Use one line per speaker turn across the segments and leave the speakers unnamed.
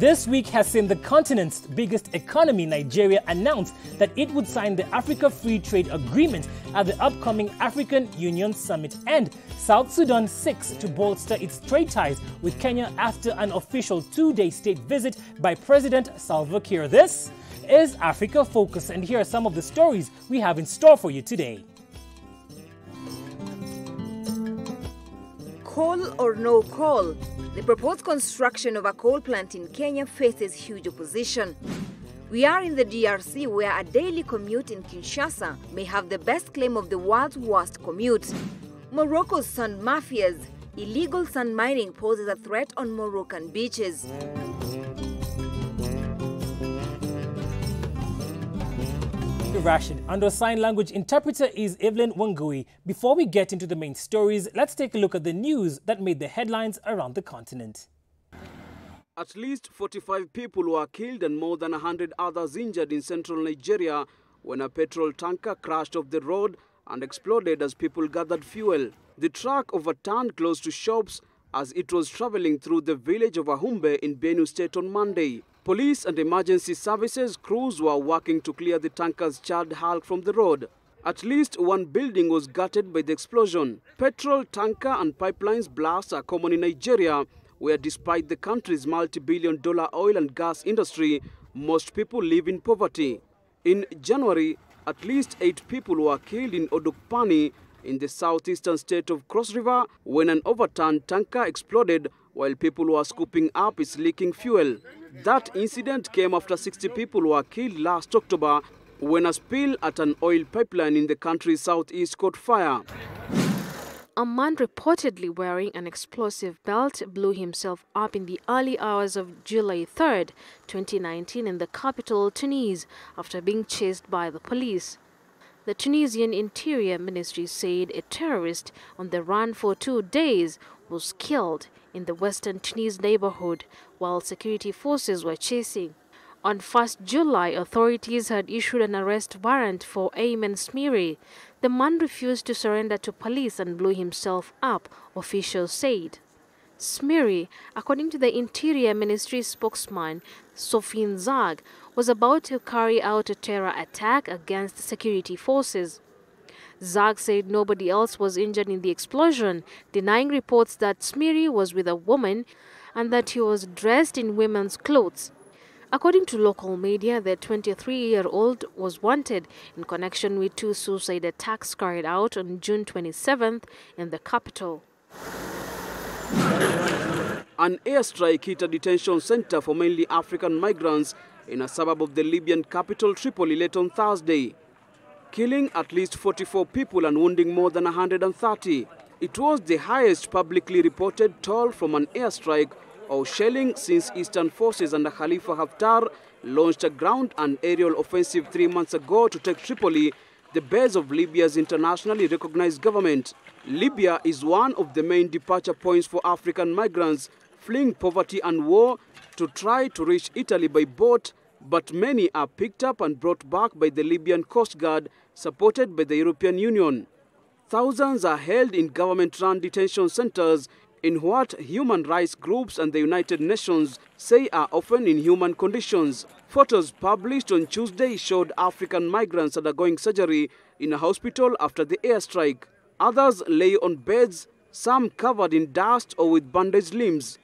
This week has seen the continent's biggest economy, Nigeria, announce that it would sign the Africa Free Trade Agreement at the upcoming African Union Summit, and South Sudan seeks to bolster its trade ties with Kenya after an official 2-day state visit by President Salva Kiir. This is Africa Focus, and here are some of the stories we have in store for you today.
Coal or no coal? The proposed construction of a coal plant in Kenya faces huge opposition. We are in the DRC, where a daily commute in Kinshasa may have the best claim of the world's worst commute. Morocco's sand mafias. Illegal sand mining poses a threat on Moroccan beaches.
Rashid, under sign language interpreter is Evelyn Wangui. Before we get into the main stories, let's take a look at the news that made the headlines around the continent.
At least 45 people were killed and more than 100 others injured in central Nigeria when a petrol tanker crashed off the road and exploded as people gathered fuel. The truck overturned close to shops as it was traveling through the village of Ahumbe in Benue State on Monday. Police and emergency services crews were working to clear the tanker's charred hull from the road. At least one building was gutted by the explosion. Petrol, tanker and pipelines blasts are common in Nigeria, where despite the country's multi-billion-dollar oil and gas industry, most people live in poverty. In January, at least 8 people were killed in Odukpani in the southeastern state of Cross River when an overturned tanker exploded while people were scooping up its leaking fuel. That incident came after 60 people were killed last October when a spill at an oil pipeline in the country's southeast caught fire.
A man reportedly wearing an explosive belt blew himself up in the early hours of July 3, 2019 in the capital, Tunis, after being chased by the police. The Tunisian Interior Ministry said a terrorist on the run for 2 days was killed in the western Tunis neighborhood while security forces were chasing. On 1st July, authorities had issued an arrest warrant for Ayman Smiri. The man refused to surrender to police and blew himself up, officials said. Smiri, according to the Interior Ministry spokesman, Sofin Zag, was about to carry out a terror attack against security forces. Zag said nobody else was injured in the explosion, denying reports that Smiri was with a woman and that he was dressed in women's clothes. According to local media, the 23-year-old was wanted in connection with 2 suicide attacks carried out on June 27th in the capital.
An airstrike hit a detention center for mainly African migrants in a suburb of the Libyan capital Tripoli late on Thursday, killing at least 44 people and wounding more than 130. It was the highest publicly reported toll from an airstrike or shelling since Eastern forces under Khalifa Haftar launched a ground and aerial offensive 3 months ago to take Tripoli, the base of Libya's internationally recognized government. Libya is one of the main departure points for African migrants fleeing poverty and war to try to reach Italy by boat, but many are picked up and brought back by the Libyan Coast Guard, supported by the European Union. Thousands are held in government-run detention centers in what human rights groups and the United Nations say are often inhuman conditions. Photos published on Tuesday showed African migrants undergoing surgery in a hospital after the airstrike. Others lay on beds, some covered in dust or with bandaged limbs.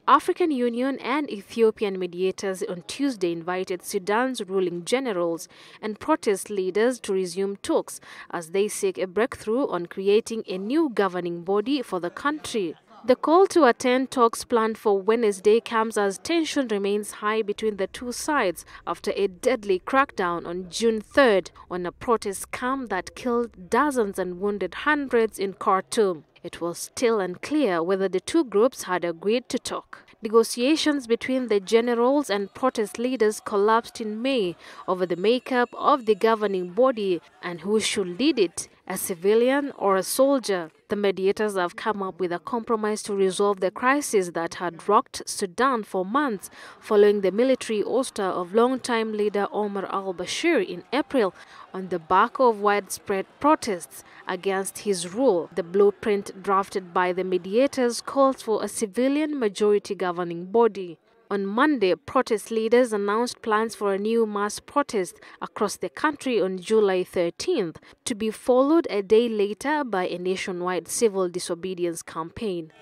African Union and Ethiopian mediators on Tuesday invited Sudan's ruling generals and protest leaders to resume talks as they seek a breakthrough on creating a new governing body for the country. The call to attend talks planned for Wednesday comes as tension remains high between the two sides after a deadly crackdown on June 3rd on a protest camp that killed dozens and wounded hundreds in Khartoum. It was still unclear whether the two groups had agreed to talk. Negotiations between the generals and protest leaders collapsed in May over the makeup of the governing body and who should lead it a civilian or a soldier. The mediators have come up with a compromise to resolve the crisis that had rocked Sudan for months following the military ouster of longtime leader Omar al-Bashir in April on the back of widespread protests against his rule. The blueprint drafted by the mediators calls for a civilian majority governing body. On Monday, protest leaders announced plans for a new mass protest across the country on July 13th, to be followed a day later by a nationwide civil disobedience campaign.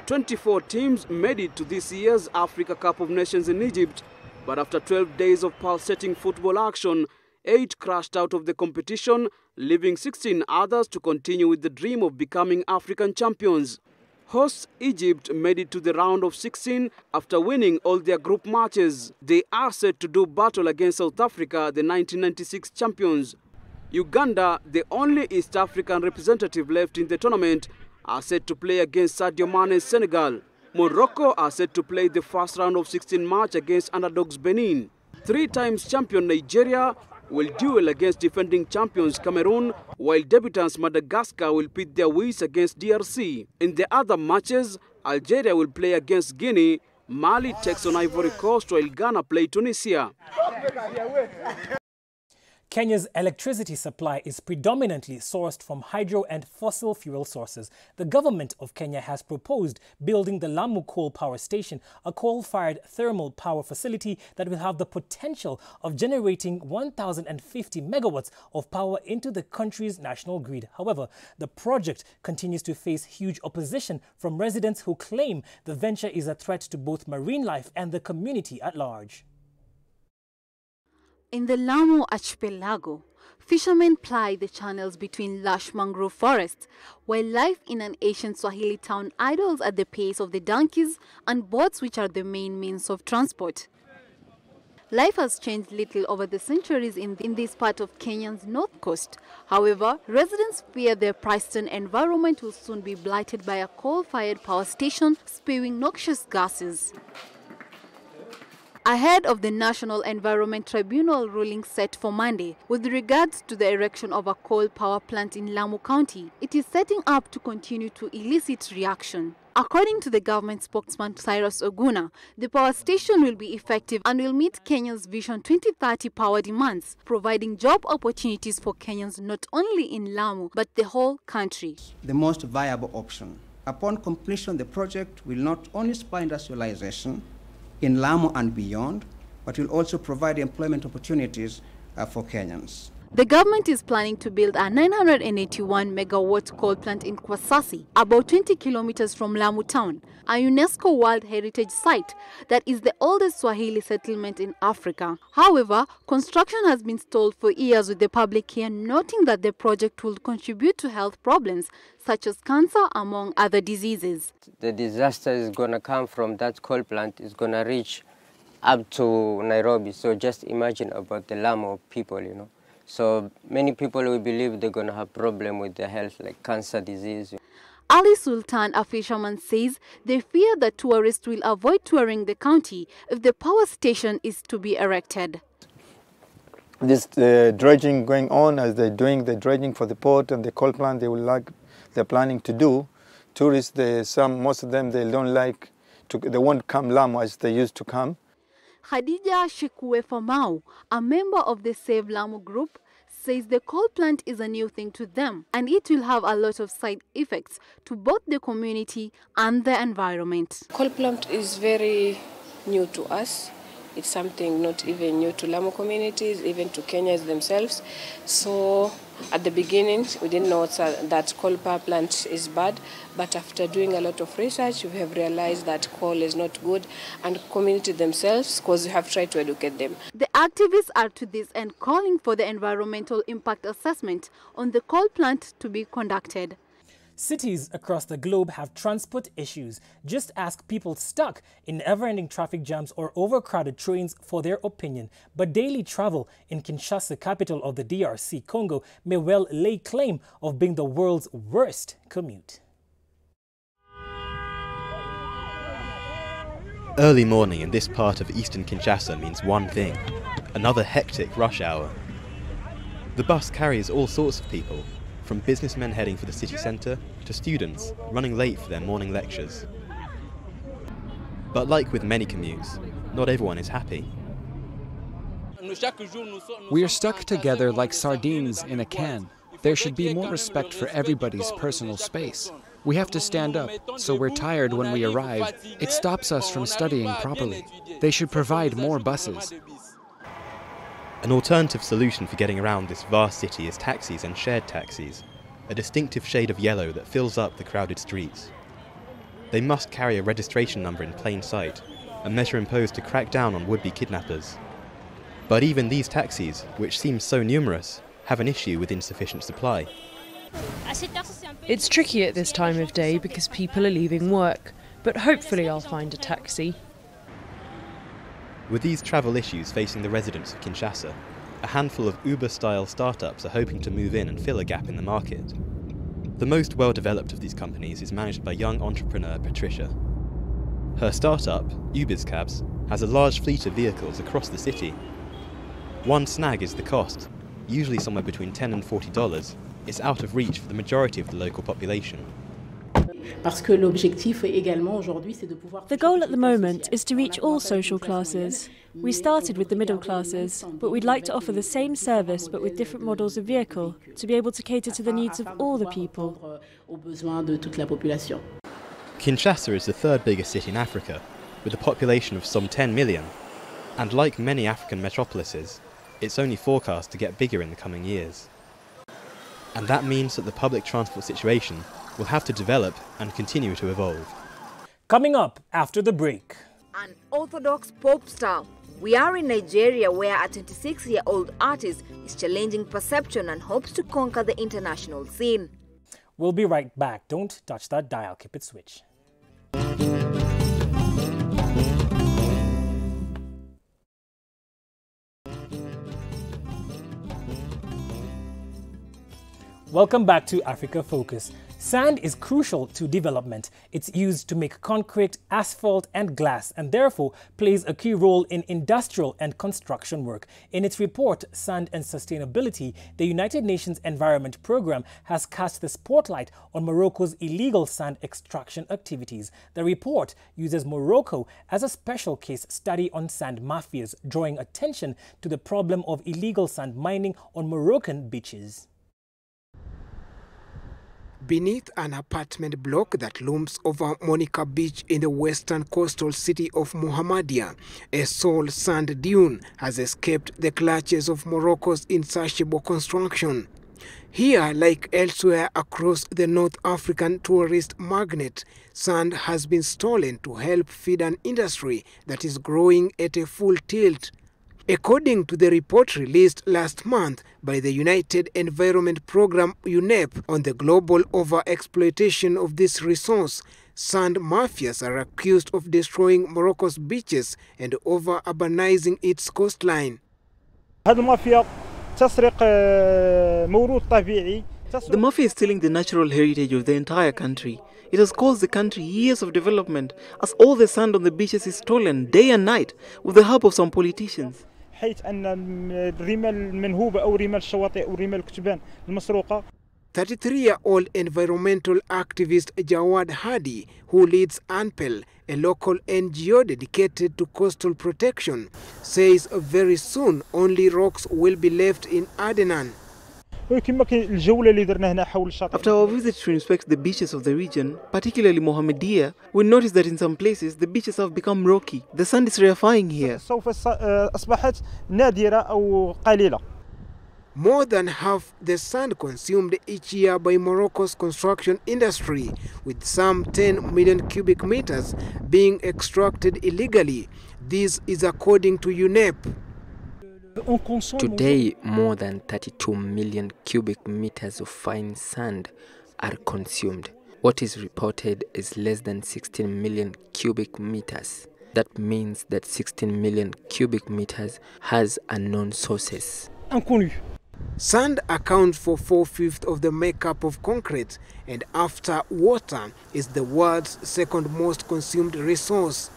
24 teams made it to this year's Africa Cup of Nations in Egypt, but after 12 days of pulsating football action, 8 crashed out of the competition, leaving 16 others to continue with the dream of becoming African champions. Hosts Egypt made it to the round of 16 after winning all their group matches. They are set to do battle against South Africa, the 1996 champions. Uganda, the only East African representative left in the tournament, are set to play against Sadio Mane's Senegal. Morocco are set to play the first round of 16 match against underdogs Benin. 3 times champion Nigeria will duel against defending champions Cameroon, while debutants Madagascar will pit their wits against DRC. In the other matches, Algeria will play against Guinea, Mali takes on Ivory Coast, while Ghana play Tunisia.
Kenya's electricity supply is predominantly sourced from hydro and fossil fuel sources. The government of Kenya has proposed building the Lamu Coal Power Station, a coal-fired thermal power facility that will have the potential of generating 1,050 megawatts of power into the country's national grid. However, the project continues to face huge opposition from residents who claim the venture is a threat to both marine life and the community at large.
In the Lamu archipelago, fishermen ply the channels between lush mangrove forests, while life in an ancient Swahili town idles at the pace of the donkeys and boats, which are the main means of transport. Life has changed little over the centuries in this part of Kenya's north coast. However, residents fear their pristine environment will soon be blighted by a coal-fired power station spewing noxious gases. Ahead of the National Environment Tribunal ruling set for Monday with regards to the erection of a coal power plant in Lamu County, it is setting up to continue to elicit reaction. According to the government spokesman Cyrus Oguna, the power station will be effective and will meet Kenya's Vision 2030 power demands, providing job opportunities for Kenyans not only in Lamu but the whole country.
The most viable option. Upon completion, the project will not only spur industrialization in Lamu and beyond, but will also provide employment opportunities for Kenyans.
The government is planning to build a 981 megawatt coal plant in Kwasasi, about 20 kilometers from Lamu town, a UNESCO World Heritage Site that is the oldest Swahili settlement in Africa. However, construction has been stalled for years, with the public here noting that the project will contribute to health problems such as cancer, among other diseases.
The disaster is going to come from that coal plant, is going to reach up to Nairobi. So just imagine about the Lamu people, you know. So many people will believe they're going to have problem with their health, like cancer disease.
Ali Sultan, a fisherman, says they fear that tourists will avoid touring the county if the power station is to be erected.
This dredging going on, as they're doing the dredging for the port and the coal plant, they're planning to do. Tourists, most of them, they don't like they won't come Lamu as they used to come.
Khadija Shekue Famau, a member of the Save Lamu group, says the coal plant is a new thing to them and it will have a lot of side effects to both the community and the environment.
Coal plant is very new to us. It's something not even new to Lamu communities, even to Kenyans themselves. So at the beginning, we didn't know that coal power plant is bad, but after doing a lot of research, we have realized that coal is not good, and community themselves, because we have tried to educate them.
The activists are to this end calling for the environmental impact assessment on the coal plant to be conducted.
Cities across the globe have transport issues. Just ask people stuck in never-ending traffic jams or overcrowded trains for their opinion. But daily travel in Kinshasa, capital of the DRC Congo, may well lay claim of being the world's worst commute.
Early morning in this part of eastern Kinshasa means one thing: another hectic rush hour. The bus carries all sorts of people, from businessmen heading for the city centre to students running late for their morning lectures. But like with many commutes, not everyone is happy.
We are stuck together like sardines in a can. There should be more respect for everybody's personal space. We have to stand up, so we're tired when we arrive. It stops us from studying properly. They should provide more buses.
An alternative solution for getting around this vast city is taxis and shared taxis, a distinctive shade of yellow that fills up the crowded streets. They must carry a registration number in plain sight, a measure imposed to crack down on would-be kidnappers. But even these taxis, which seem so numerous, have an issue with insufficient supply.
It's tricky at this time of day because people are leaving work, but hopefully I'll find a taxi.
With these travel issues facing the residents of Kinshasa, a handful of Uber-style startups are hoping to move in and fill a gap in the market. The most well-developed of these companies is managed by young entrepreneur Patricia. Her startup, Ubizcabs, has a large fleet of vehicles across the city. One snag is the cost, usually somewhere between $10 and $40. It's out of reach for the majority of the local population.
The goal at the moment is to reach all social classes. We started with the middle classes, but we'd like to offer the same service but with different models of vehicle, to be able to cater to the needs of all the people.
Kinshasa is the third biggest city in Africa, with a population of some 10 million. And like many African metropolises, it's only forecast to get bigger in the coming years. And that means that the public transport situation will have to develop and continue to evolve.
Coming up after the break.
An Orthodox pop star. We are in Nigeria, where a 26-year-old artist is challenging perception and hopes to conquer the international scene.
We'll be right back. Don't touch that dial. Keep it switched. Welcome back to Africa Focus. Sand is crucial to development. It's used to make concrete, asphalt and glass, and therefore plays a key role in industrial and construction work. In its report, Sand and Sustainability, the United Nations Environment Programme has cast the spotlight on Morocco's illegal sand extraction activities. The report uses Morocco as a special case study on sand mafias, drawing attention to the problem of illegal sand mining on Moroccan beaches.
Beneath an apartment block that looms over Monica Beach in the western coastal city of Mohammedia, a sole sand dune has escaped the clutches of Morocco's insatiable construction. Here, like elsewhere across the North African tourist magnet, sand has been stolen to help feed an industry that is growing at a full tilt. According to the report released last month by the United Environment Programme UNEP on the global overexploitation of this resource, sand mafias are accused of destroying Morocco's beaches and over-urbanizing its coastline.
The mafia is stealing the natural heritage of the entire country. It has cost the country years of development, as all the sand on the beaches is stolen day and night with the help of some politicians.
33-year-old environmental activist Jawad Hadi, who leads ANPEL, a local NGO dedicated to coastal protection, says very soon only rocks will be left in Adenan.
After our visit to inspect the beaches of the region, particularly Mohammedia, we noticed that in some places the beaches have become rocky. The sand is rarefying here.
More than half the sand consumed each year by Morocco's construction industry, with some 10 million cubic meters being extracted illegally. This is according to UNEP.
Today, more than 32 million cubic meters of fine sand are consumed. What is reported is less than 16 million cubic meters. That means that 16 million cubic meters has unknown sources.
Sand accounts for 4/5 of the makeup of concrete, and after water is the world's second most consumed resource.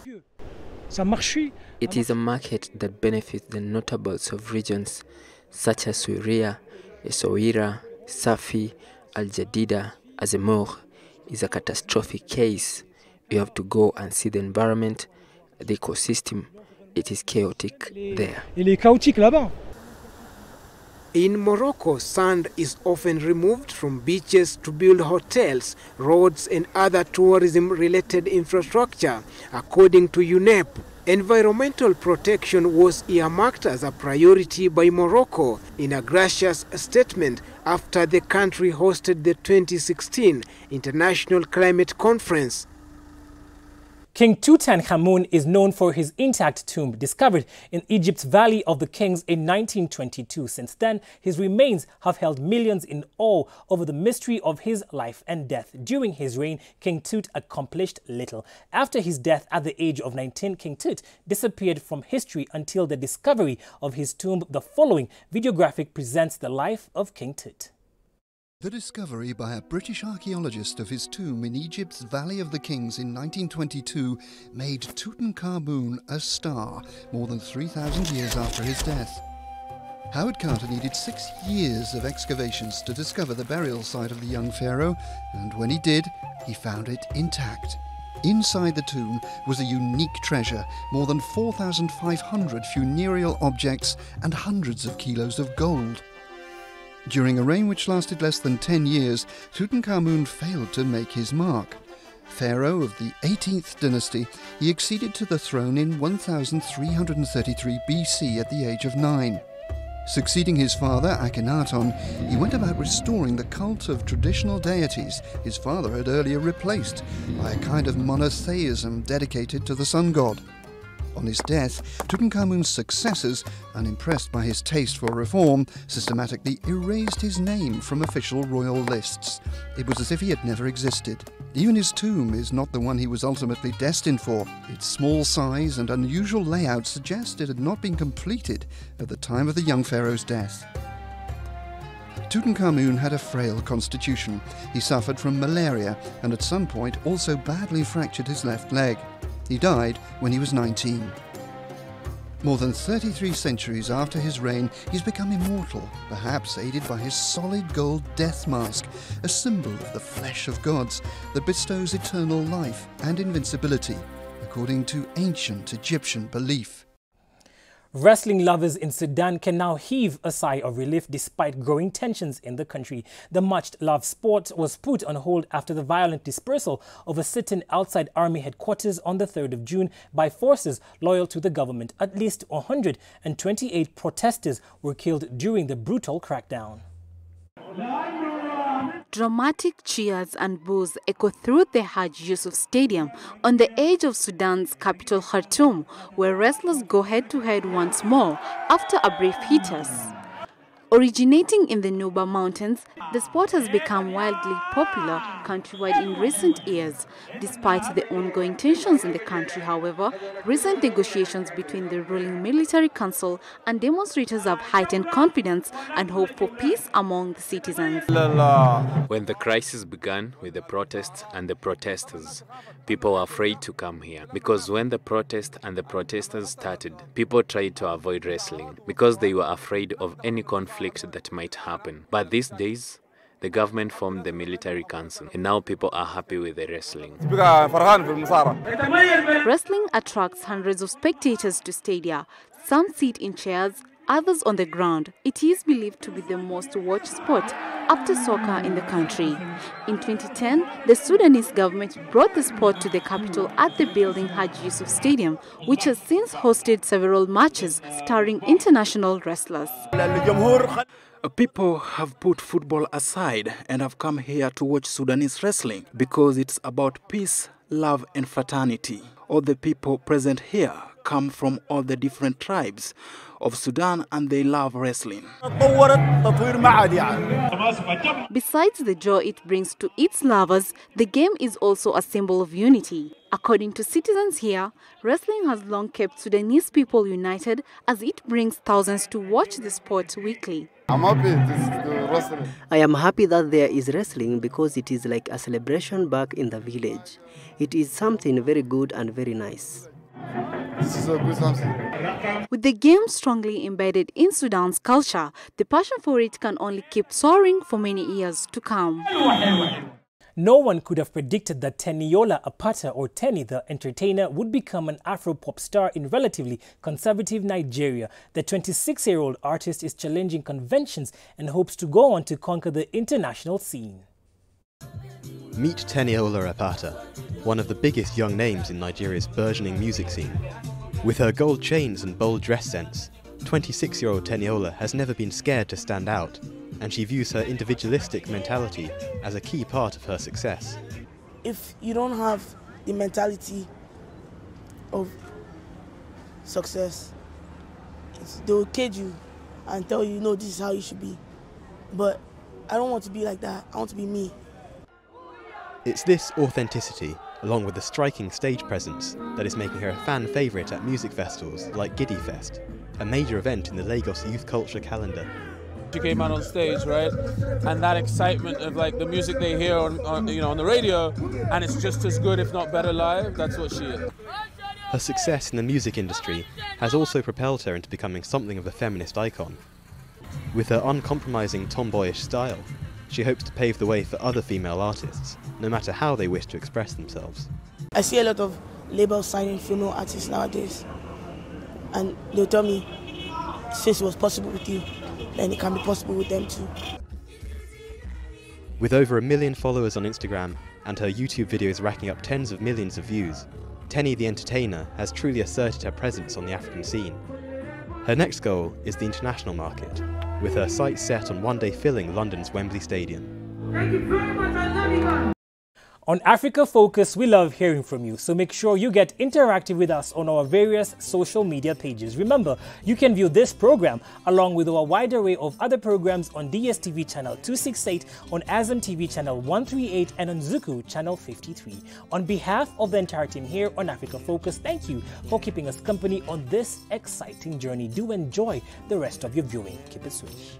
It is a market that benefits the notables of regions such as Syria, Essaouira, Safi, Al Jadida, Azemmour is a catastrophic case. You have to go and see the environment, the ecosystem. It is chaotic there.
Il est chaotique là-bas.
In Morocco, sand is often removed from beaches to build hotels, roads and other tourism-related infrastructure. According to UNEP, environmental protection was earmarked as a priority by Morocco in a gracious statement after the country hosted the 2016 International Climate Conference.
King Tutankhamun is known for his intact tomb discovered in Egypt's Valley of the Kings in 1922. Since then, his remains have held millions in awe over the mystery of his life and death. During his reign, King Tut accomplished little. After his death at the age of 19, King Tut disappeared from history until the discovery of his tomb. The following videographic presents the life of King Tut.
The discovery by a British archaeologist of his tomb in Egypt's Valley of the Kings in 1922 made Tutankhamun a star more than 3,000 years after his death. Howard Carter needed 6 years of excavations to discover the burial site of the young pharaoh, and when he did, he found it intact. Inside the tomb was a unique treasure, more than 4,500 funereal objects and hundreds of kilos of gold. During a reign which lasted less than 10 years, Tutankhamun failed to make his mark. Pharaoh of the 18th dynasty, he acceded to the throne in 1333 BC at the age of 9. Succeeding his father, Akhenaton, he went about restoring the cult of traditional deities his father had earlier replaced by a kind of monotheism dedicated to the sun god. On his death, Tutankhamun's successors, unimpressed by his taste for reform, systematically erased his name from official royal lists. It was as if he had never existed. Even his tomb is not the one he was ultimately destined for. Its small size and unusual layout suggest it had not been completed at the time of the young pharaoh's death. Tutankhamun had a frail constitution. He suffered from malaria and at some point also badly fractured his left leg. He died when he was 19. More than 33 centuries after his reign, he's become immortal, perhaps aided by his solid gold death mask, a symbol of the flesh of gods that bestows eternal life and invincibility, according to ancient Egyptian belief.
Wrestling lovers in Sudan can now heave a sigh of relief despite growing tensions in the country. The much-loved sport was put on hold after the violent dispersal of a sit-in outside army headquarters on the 3rd of June by forces loyal to the government. At least 128 protesters were killed during the brutal crackdown.
Dramatic cheers and boos echo through the Haj Yusuf Stadium on the edge of Sudan's capital Khartoum, where wrestlers go head-to-head once more after a brief hiatus. Originating in the Nuba Mountains, the sport has become wildly popular countrywide in recent years. Despite the ongoing tensions in the country, however, recent negotiations between the ruling military council and demonstrators have heightened confidence and hope for peace among the citizens.
When the crisis began with the protests and the protesters, people were afraid to come here because when the protest and the protesters started, people tried to avoid wrestling because they were afraid of any conflict that might happen. But these days, the government formed the military council and now people are happy with the wrestling.
Wrestling attracts hundreds of spectators to stadia. Some sit in chairs, others on the ground. It is believed to be the most watched sport after soccer in the country. In 2010, the Sudanese government brought the sport to the capital at the building Haj Yusuf Stadium, which has since hosted several matches starring international wrestlers.
People have put football aside and have come here to watch Sudanese wrestling because it's about peace, love and fraternity. All the people present here come from all the different tribes of Sudan and they love wrestling.
Besides the joy it brings to its lovers, the game is also a symbol of unity. According to citizens here, wrestling has long kept Sudanese people united as it brings thousands to watch the sport weekly.
I'm happy to wrestling. I am happy that there is wrestling because it is like a celebration back in the village. It is something very good and very nice.
this is a good something.
With the game strongly embedded in Sudan's culture, the passion for it can only keep soaring for many years to come.
No one could have predicted that Teniola Apata, or Tenny the entertainer, would become an Afro-pop star in relatively conservative Nigeria. The 26-year-old artist is challenging conventions and hopes to go on to conquer the international scene.
Meet Teniola Apata, one of the biggest young names in Nigeria's burgeoning music scene. With her gold chains and bold dress sense, 26-year-old Teniola has never been scared to stand out, and she views her individualistic mentality as a key part of her success.
If you don't have the mentality of success, they will cage you and tell you, no, this is how you should be. But I don't want to be like that. I want to be me.
It's this authenticity, along with the striking stage presence, that is making her a fan favourite at music festivals like Giddy Fest, a major event in the Lagos youth culture calendar.
She came out on stage, right? And that excitement of like the music they hear on the radio, and it's just as good, if not better live, that's what she is.
Her success in the music industry has also propelled her into becoming something of a feminist icon. With her uncompromising tomboyish style, she hopes to pave the way for other female artists, no matter how they wish to express themselves.
I see a lot of labels signing female artists nowadays, and they'll tell me, since it was possible with you, then it can be possible with them too.
With over 1 million followers on Instagram and her YouTube videos racking up tens of millions of views, Tenny the entertainer has truly asserted her presence on the African scene. Her next goal is the international market, with her sights set on one day filling London's Wembley Stadium.
Thank you very much, I love you guys.
On Africa Focus, we love hearing from you, so make sure you get interactive with us on our various social media pages. Remember, you can view this program along with our wide array of other programs on DSTV channel 268, on Azam TV channel 138, and on Zuku channel 53. On behalf of the entire team here on Africa Focus, thank you for keeping us company on this exciting journey. Do enjoy the rest of your viewing. Keep it sweet.